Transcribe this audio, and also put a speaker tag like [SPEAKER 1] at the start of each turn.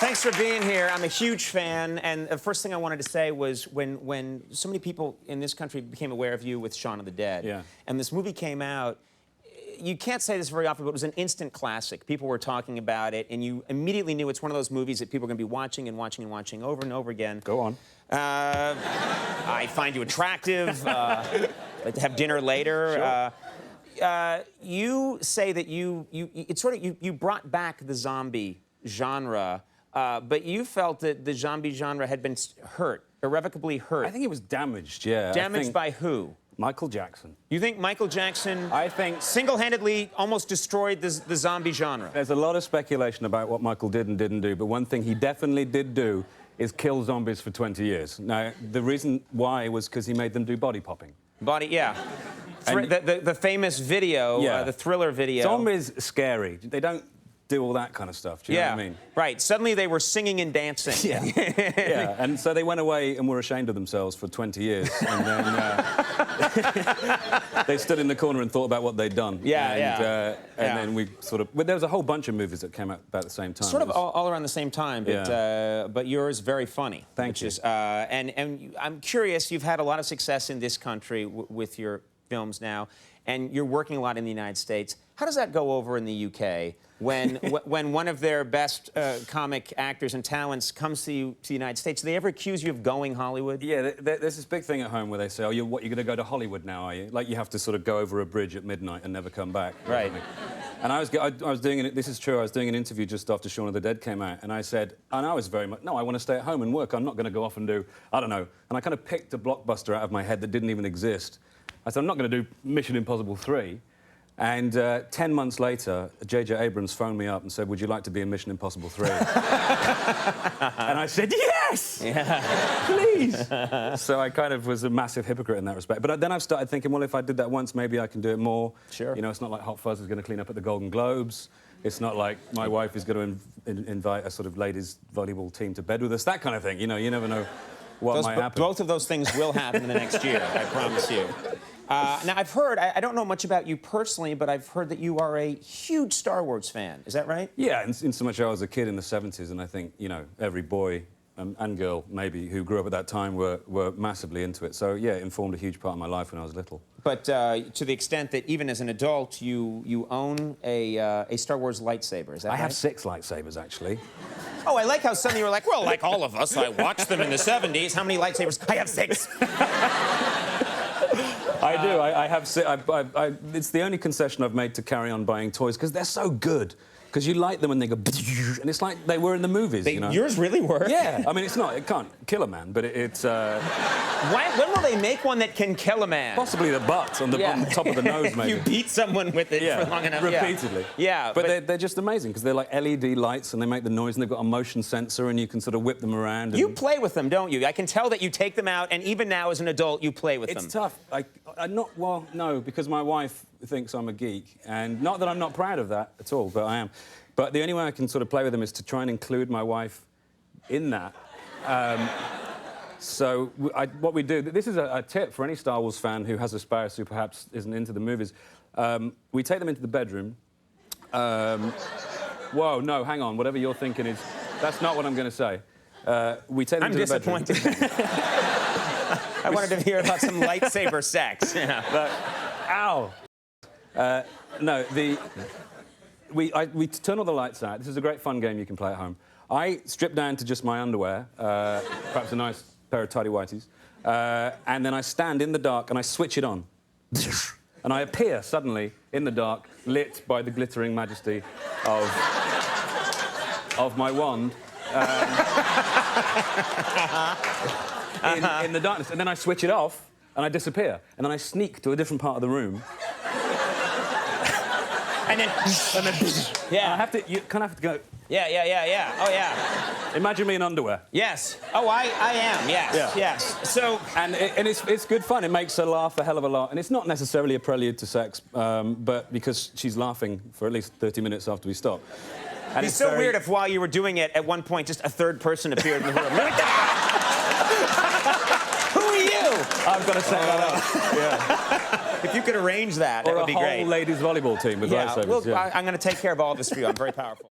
[SPEAKER 1] Thanks for being here. I'm a huge fan, and the first thing I wanted to say was when so many people in this country became aware of you with Shaun of the Dead, and this movie came out, you can't say this very often, but it was an instant classic. People were talking about it, and you immediately knew it's one of those movies that people are going to be watching and watching and watching over and over again.
[SPEAKER 2] Go on.
[SPEAKER 1] I find you attractive. Like to have dinner later.
[SPEAKER 2] Sure.
[SPEAKER 1] You say that you brought back the zombie genre, but you felt that the zombie genre had been hurt, irrevocably hurt.
[SPEAKER 2] I think it was damaged, yeah.
[SPEAKER 1] Damaged by who?
[SPEAKER 2] Michael Jackson.
[SPEAKER 1] You think Michael Jackson,
[SPEAKER 2] I think,
[SPEAKER 1] single-handedly almost destroyed the zombie genre?
[SPEAKER 2] There's a lot of speculation about what Michael did and didn't do, but one thing he definitely did do is kill zombies for 20 years. Now, the reason why was because he made them do body popping.
[SPEAKER 1] Yeah. The famous video, the Thriller video.
[SPEAKER 2] Zombies are scary. They don't do all that kind of stuff. Do you know what I mean?
[SPEAKER 1] Right. Suddenly they were singing and dancing.
[SPEAKER 2] Yeah. And so they went away and were ashamed of themselves for 20 years. And then they stood in the corner and thought about what they'd done. And then we sort of... Well, there was a whole bunch of movies that came out about the same time.
[SPEAKER 1] Sort of all around the same time, but yours very funny.
[SPEAKER 2] Thank you.
[SPEAKER 1] And I'm curious, you've had a lot of success in this country with your films now, and you're working a lot in the United States. How does that go over in the UK when when one of their best comic actors and talents comes to the United States? Do they ever accuse you of going Hollywood?
[SPEAKER 2] Yeah, there's this big thing at home where they say, "Oh, you're going to go to Hollywood now, are you?" Like you have to sort of go over a bridge at midnight and never come back.
[SPEAKER 1] Right.
[SPEAKER 2] And I was doing it. This is true. I was doing an interview just after Shaun of the Dead came out, and I said, and I was very much, no, I want to stay at home and work. I'm not going to go off and do, I don't know. And I kind of picked a blockbuster out of my head that didn't even exist. I said, I'm not going to do Mission Impossible 3. And 10 months later, J.J. Abrams phoned me up and said, would you like to be in Mission Impossible 3? And I said, yes! Yeah. Please! So I kind of was a massive hypocrite in that respect. But then I've started thinking, well, if I did that once, maybe I can do it more.
[SPEAKER 1] Sure.
[SPEAKER 2] You know, it's not like Hot Fuzz is going to clean up at the Golden Globes. It's not like my wife is going to invite a sort of ladies' volleyball team to bed with us, that kind of thing. You know, you never know what might happen.
[SPEAKER 1] Both of those things will happen in the next year, I promise you. Now, I've heard, I don't know much about you personally, but I've heard that you are a huge Star Wars fan. Is that right?
[SPEAKER 2] Yeah, in so much I was a kid in the 70s, and I think, you know, every boy and girl, maybe, who grew up at that time were massively into it. So, yeah, it informed a huge part of my life when I was little. But
[SPEAKER 1] to the extent that even as an adult, you own a Star Wars lightsaber, is that right?
[SPEAKER 2] I have 6 lightsabers, actually.
[SPEAKER 1] Oh, I like how suddenly you were like, well, like all of us, I watched them in the 70s. How many lightsabers? I have 6.
[SPEAKER 2] I do. I have. It's the only concession I've made to carry on buying toys because they're so good. Because you light them and they go, and it's like they were in the movies. You know?
[SPEAKER 1] Yours really were.
[SPEAKER 2] Yeah. I mean, it's not. It can't kill a man, but it's.
[SPEAKER 1] When will they make one that can kill a man?
[SPEAKER 2] Possibly the butt on the top of the nose, maybe.
[SPEAKER 1] You beat someone with it for long enough.
[SPEAKER 2] Repeatedly.
[SPEAKER 1] Yeah.
[SPEAKER 2] But they're just amazing because they're like LED lights and they make the noise and they've got a motion sensor and you can sort of whip them around.
[SPEAKER 1] You play with them, don't you? I can tell that you take them out, and even now as an adult, you play with them.
[SPEAKER 2] It's tough. Well, no, because my wife thinks I'm a geek, and not that I'm not proud of that at all, but I am. But the only way I can sort of play with them is to try and include my wife in that. So what we do, this is a tip for any Star Wars fan who has a spouse who perhaps isn't into the movies. We take them into the bedroom. Whoa, no, hang on. Whatever you're thinking is... That's not what I'm going to say. We take them to the bedroom. I'm
[SPEAKER 1] disappointed. I wanted to hear about some lightsaber sex. Yeah.
[SPEAKER 2] Ow! No, we turn all the lights out. This is a great fun game you can play at home. I strip down to just my underwear, perhaps a nice pair of tidy whities, and then I stand in the dark and I switch it on. And I appear suddenly in the dark, lit by the glittering majesty of my wand. In the darkness. And then I switch it off and I disappear. And then I sneak to a different part of the room.
[SPEAKER 1] And then
[SPEAKER 2] yeah. You kind of have to go...
[SPEAKER 1] Yeah. Oh, yeah.
[SPEAKER 2] Imagine me in underwear.
[SPEAKER 1] Yes. Oh, I am, yes. Yeah. Yes. So...
[SPEAKER 2] And it's good fun. It makes her laugh a hell of a lot. And it's not necessarily a prelude to sex, but because she's laughing for at least 30 minutes after we stop. And
[SPEAKER 1] it's so weird if while you were doing it, at one point, just a third person appeared in the room. Who are you?
[SPEAKER 2] I've got to set that up. Yeah.
[SPEAKER 1] If you could arrange that, that would be great.
[SPEAKER 2] Or a whole ladies' volleyball team with lightsabers.
[SPEAKER 1] I'm going to take care of all this for you. I'm very powerful.